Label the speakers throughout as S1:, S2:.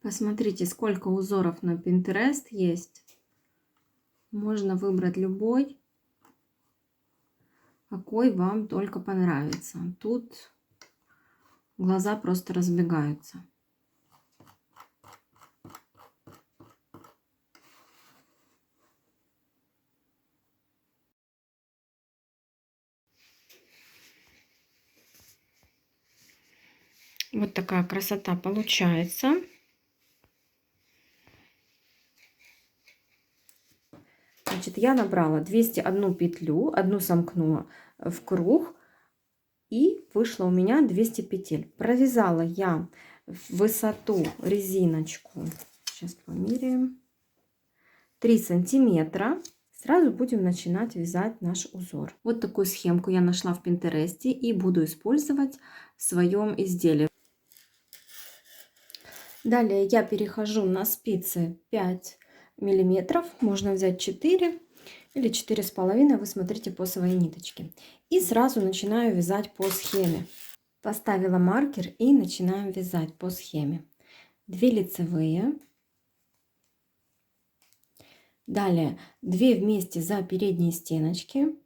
S1: Посмотрите, сколько узоров на Pinterest есть. Можно выбрать любой, какой вам только понравится. Тут глаза просто разбегаются. Вот такая красота получается. Значит, я набрала 201 петлю, одну сомкнула в круг, и вышло у меня 200 петель. Провязала я в высоту резиночку, сейчас померяем, 3 сантиметра. Сразу будем начинать вязать наш узор. Вот такую схемку я нашла в Пинтересте и буду использовать в своем изделии. Далее я перехожу на спицы 5 миллиметров, можно взять 4 или 4,5, вы смотрите по своей ниточке. И сразу начинаю вязать по схеме. Поставила маркер и начинаем вязать по схеме. 2 лицевые. Далее 2 вместе за передние стеночки.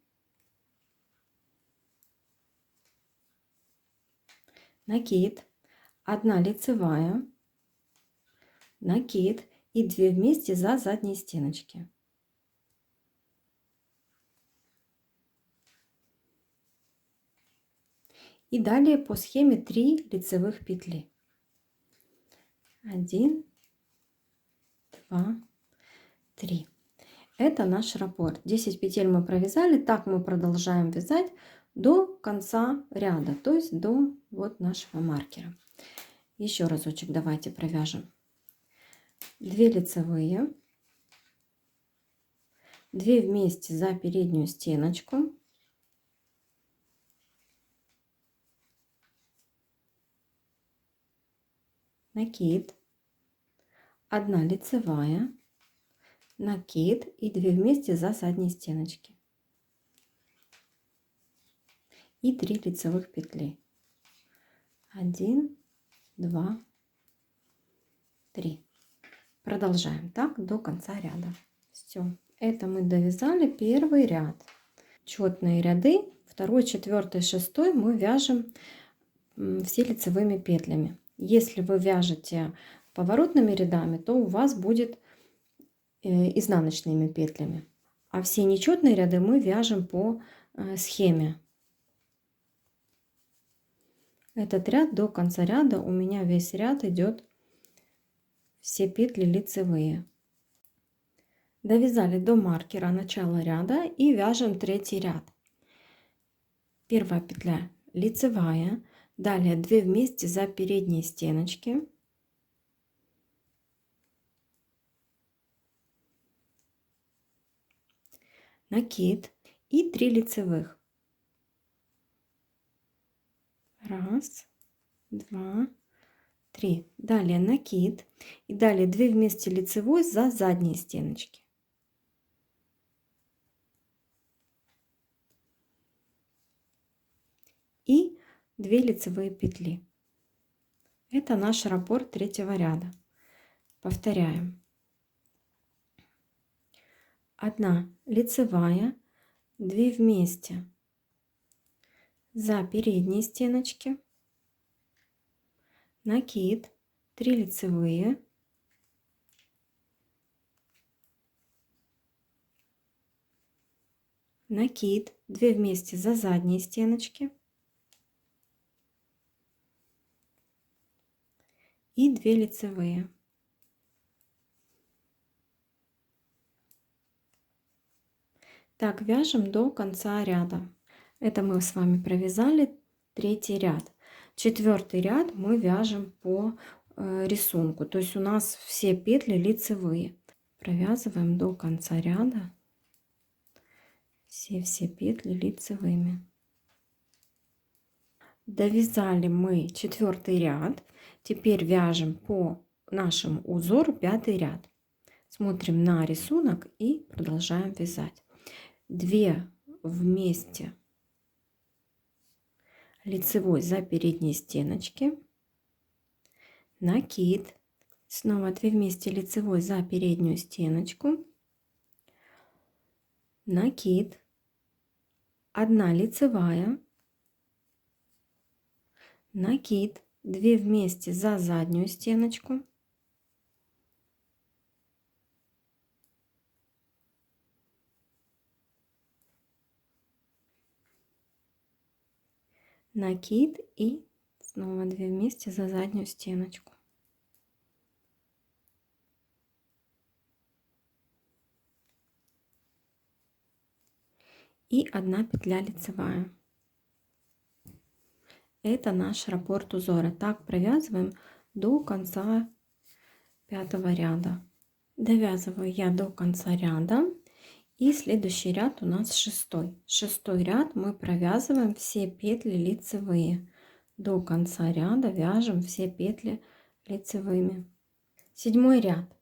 S1: Накид. 1 лицевая. Накид и 2 вместе за задние стеночки. И далее по схеме 3 лицевых петли. 1, 2, 3. Это наш раппорт. 10 петель мы провязали. Так мы продолжаем вязать до конца ряда, то есть до вот нашего маркера. Еще разочек давайте провяжем. 2 лицевые, 2 вместе за переднюю стеночку, накид, 1 лицевая, накид и 2 вместе за задние стеночки и 3 лицевых петли. 1, 2, 3. Продолжаем так до конца ряда. Все, это мы довязали первый ряд. Четные ряды 2, 4, 6 мы вяжем все лицевыми петлями. Если вы вяжете поворотными рядами, то у вас будет изнаночными петлями, а все нечетные ряды мы вяжем по схеме. Этот ряд до конца ряда у меня весь ряд идет все петли лицевые. Довязали до маркера начала ряда и вяжем третий ряд. Первая петля лицевая, далее 2 вместе за передние стеночки, накид и 3 лицевых. 1, 2, 3. Далее накид и далее 2 вместе лицевой за задние стеночки. И 2 лицевые петли. Это наш раппорт третьего ряда. Повторяем. 1 лицевая, 2 вместе за передние стеночки, накид, 3 лицевые, накид, 2 вместе за задние стеночки и 2 лицевые. Так вяжем до конца ряда. Это мы с вами провязали третий ряд. Четвертый ряд мы вяжем по рисунку, то есть у нас все петли лицевые. Провязываем до конца ряда все петли лицевыми. Довязали мы четвертый ряд. Теперь вяжем по нашему узору пятый ряд. Смотрим на рисунок и продолжаем вязать. 2 вместе лицевой за передние стеночки, накид, Снова 2 вместе лицевой за переднюю стеночку, накид, 1 лицевая, накид, 2 вместе за заднюю стеночку, накид и снова 2 вместе за заднюю стеночку. И 1 петля лицевая. Это наш раппорт узора. Так провязываем до конца 5-го ряда. Довязываю я до конца ряда. И следующий ряд у нас 6-й. 6-й ряд мы провязываем все петли лицевые. До конца ряда вяжем все петли лицевыми. 7-й ряд.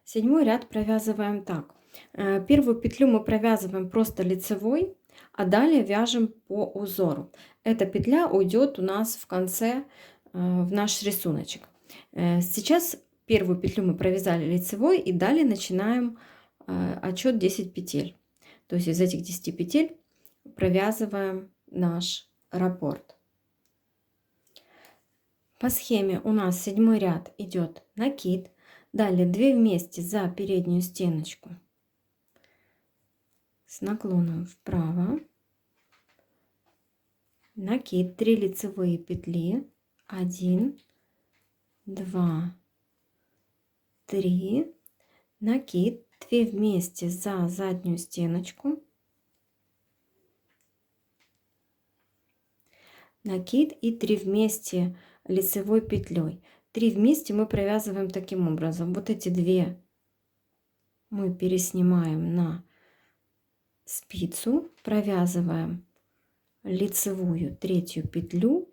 S1: 7-й ряд провязываем так. Первую петлю мы провязываем просто лицевой, а далее вяжем по узору. Эта петля уйдет у нас в конце в наш рисуночек. Сейчас первую петлю мы провязали лицевой и далее начинаем отсчет 10 петель. То есть из этих 10 петель провязываем наш раппорт. По схеме у нас 7-й ряд идет накид, далее 2 вместе за переднюю стеночку с наклоном вправо, накид, 3 лицевые петли, 1, 2, 3, накид, 2 вместе за заднюю стеночку, накид и 3 вместе лицевой петлей. 3 вместе мы провязываем таким образом. Вот эти 2 мы переснимаем на спицу, провязываем лицевую 3-ю петлю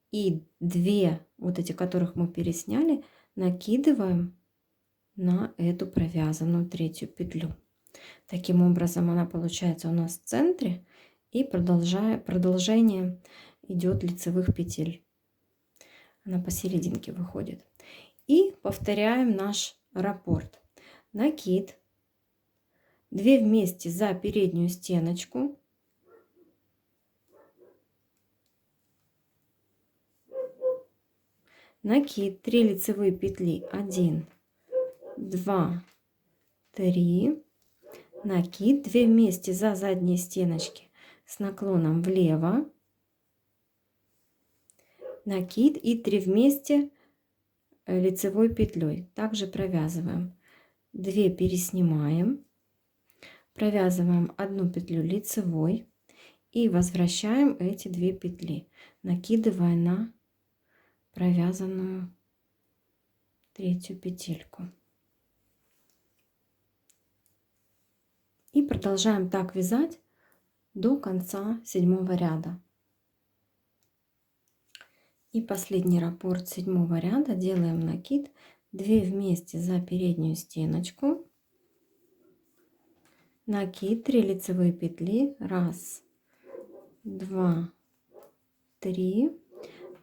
S1: и 2 вот эти, которых мы пересняли, накидываем на эту провязанную 3-ю петлю. Таким образом она получается у нас в центре, и продолжение идет лицевых петель. Она посерединке выходит. И повторяем наш раппорт. Накид, 2 вместе за переднюю стеночку, накид, 3 лицевые петли, 1, 2, 3, накид, 2 вместе за задние стеночки с наклоном влево, накид и 3 вместе лицевой петлей. Также провязываем 2 переснимаем, провязываем 1 петлю лицевой и возвращаем эти 2 петли, накидывая на провязанную 3-ю петельку. И продолжаем так вязать до конца 7-го ряда. И последний раппорт 7-го ряда. Делаем накид, 2 вместе за переднюю стеночку, накид, 3 лицевые петли, 1, 2, 3,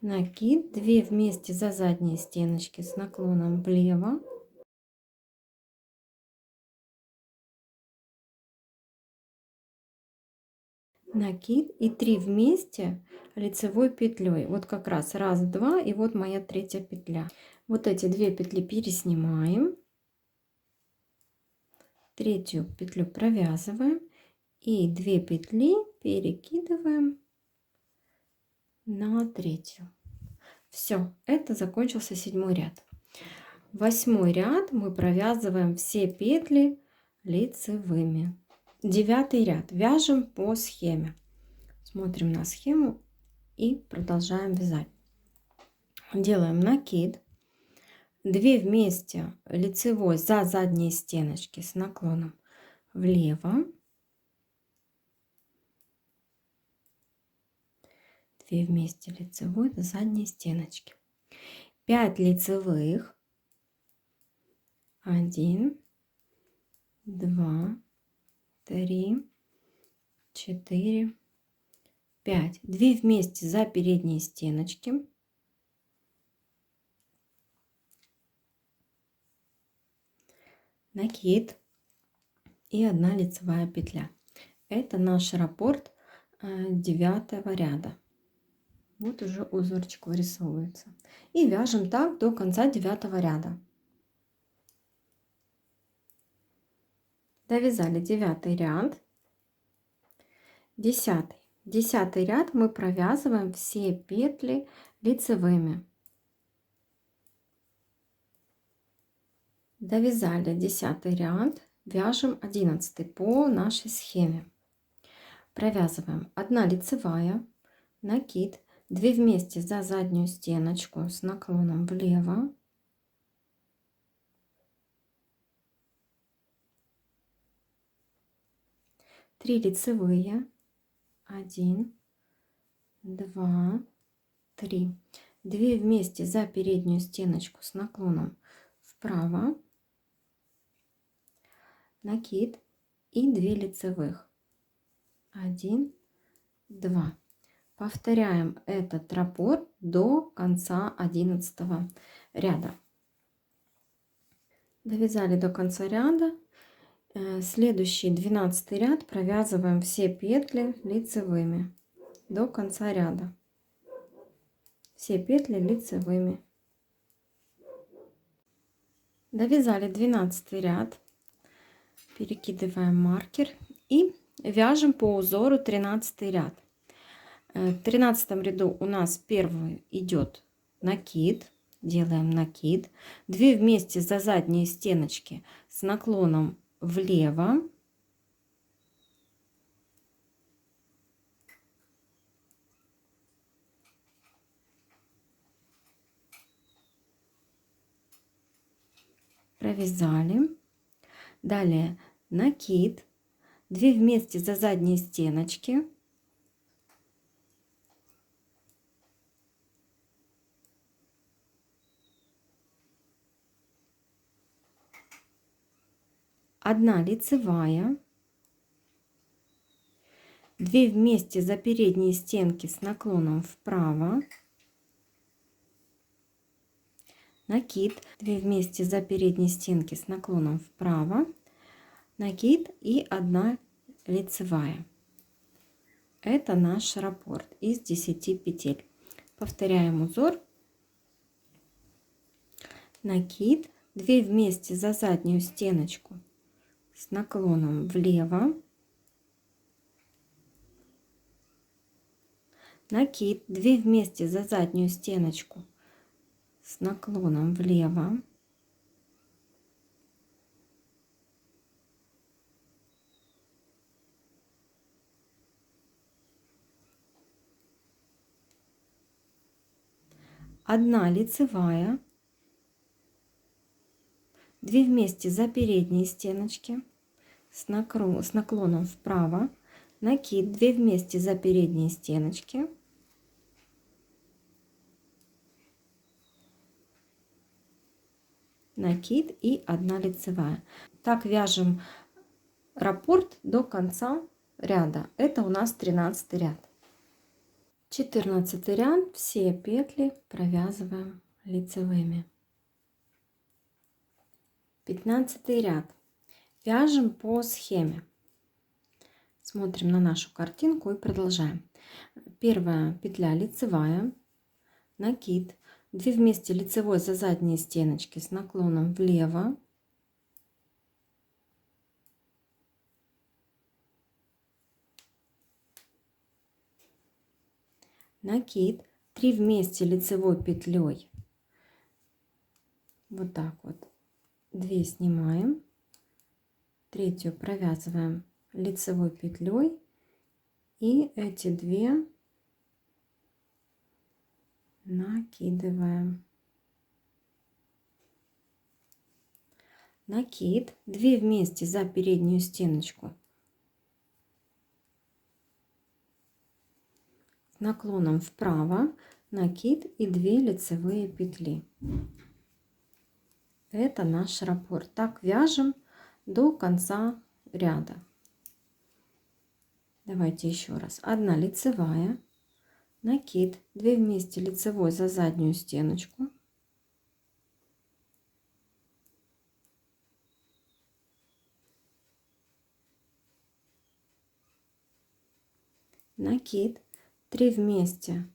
S1: накид, 2 вместе за задние стеночки с наклоном влево, накид и 3 вместе лицевой петлей. Вот как раз 1, 2 и вот моя 3-я петля. Вот эти 2 петли переснимаем, 3-ю петлю провязываем и 2 петли перекидываем на 3-ю. Все, это закончился 7-й ряд. 8-й ряд мы провязываем все петли лицевыми. 9-й ряд вяжем по схеме. Смотрим на схему и продолжаем вязать. Делаем накид, 2 вместе лицевой за задние стеночки с наклоном влево, 2 вместе лицевой за задние стеночки, 5 лицевых, 1, 2, 3, 4, 5, 2 вместе за передние стеночки, накид и 1 лицевая петля. Это наш раппорт 9 ряда. Вот уже узорчик вырисовывается. И вяжем так до конца 9 ряда. Довязали 9 ряд, 10. 10 ряд мы провязываем все петли лицевыми. Довязали 10 ряд, вяжем 11 по нашей схеме. Провязываем 1 лицевая, накид, 2 вместе за заднюю стеночку с наклоном влево, 3 лицевые, 1, 2, 3, 2 вместе за переднюю стеночку с наклоном вправо, накид и 2 лицевых, 1, 2. Повторяем этот раппорт до конца 11 ряда. Довязали до конца ряда. Следующий 12 ряд провязываем все петли лицевыми до конца ряда. Все петли лицевыми. Довязали 12 ряд. Перекидываем маркер и вяжем по узору 13 ряд. В 13 ряду у нас первый идет накид. Делаем накид. 2 вместе за задние стеночки с наклоном влево. Провязали. Далее накид. 2 вместе за задние стеночки. Одна лицевая, 2 вместе за передние стенки с наклоном вправо, накид, 2 вместе за передние стенки с наклоном вправо, накид и 1 лицевая. Это наш раппорт из 10 петель. Повторяем узор. Накид, 2 вместе за заднюю стеночку с наклоном влево, накид, 2 вместе за заднюю стеночку с наклоном влево, одна лицевая, 2 вместе за передние стеночки с наклоном вправо, накид, 2 вместе за передние стеночки, накид и 1 лицевая. Так вяжем раппорт до конца ряда. Это у нас 13 ряд. 14 ряд, все петли провязываем лицевыми. 15 ряд. Вяжем по схеме. Смотрим на нашу картинку и продолжаем. Первая петля лицевая, накид, 2 вместе лицевой за задние стеночки с наклоном влево, накид, 3 вместе лицевой петлей, вот так вот, 2 снимаем, третью провязываем лицевой петлей и эти 2 накидываем. Накид, 2 вместе за переднюю стеночку с наклоном вправо, накид и 2 лицевые петли. Это наш раппорт. Так вяжем до конца ряда. Давайте еще раз. 1 лицевая, накид, 2 вместе лицевой за заднюю стеночку, накид, 3 вместе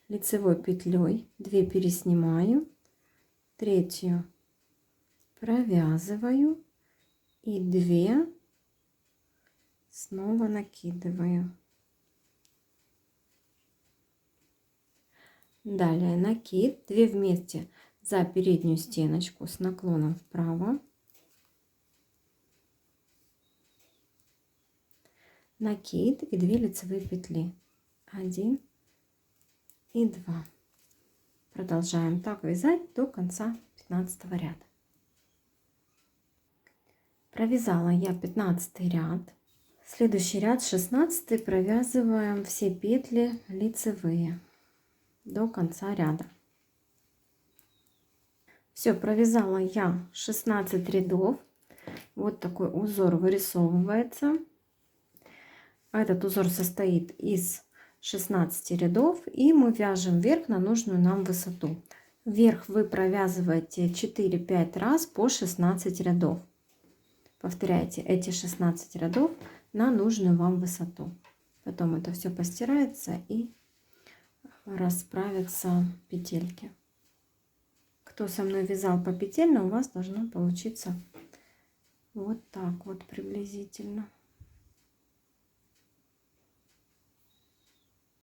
S1: лицевой петлей, 2 переснимаю, 3 провязываю и 2 снова накидываю. Далее накид, 2 вместе за переднюю стеночку с наклоном вправо, накид и 2 лицевые петли, 1 и 2. Продолжаем так вязать до конца 15 ряда. Провязала я 15 ряд. Следующий ряд 16 провязываем все петли лицевые до конца ряда. Все, провязала я 16 рядов. Вот такой узор вырисовывается. Этот узор состоит из 16 рядов, и мы вяжем вверх на нужную нам высоту. Вверх вы провязываете 4-5 раз по 16 рядов. Повторяйте эти 16 рядов на нужную вам высоту. Потом это все постирается и расправятся петельки. Кто со мной вязал попетельно, у вас должно получиться вот так вот приблизительно.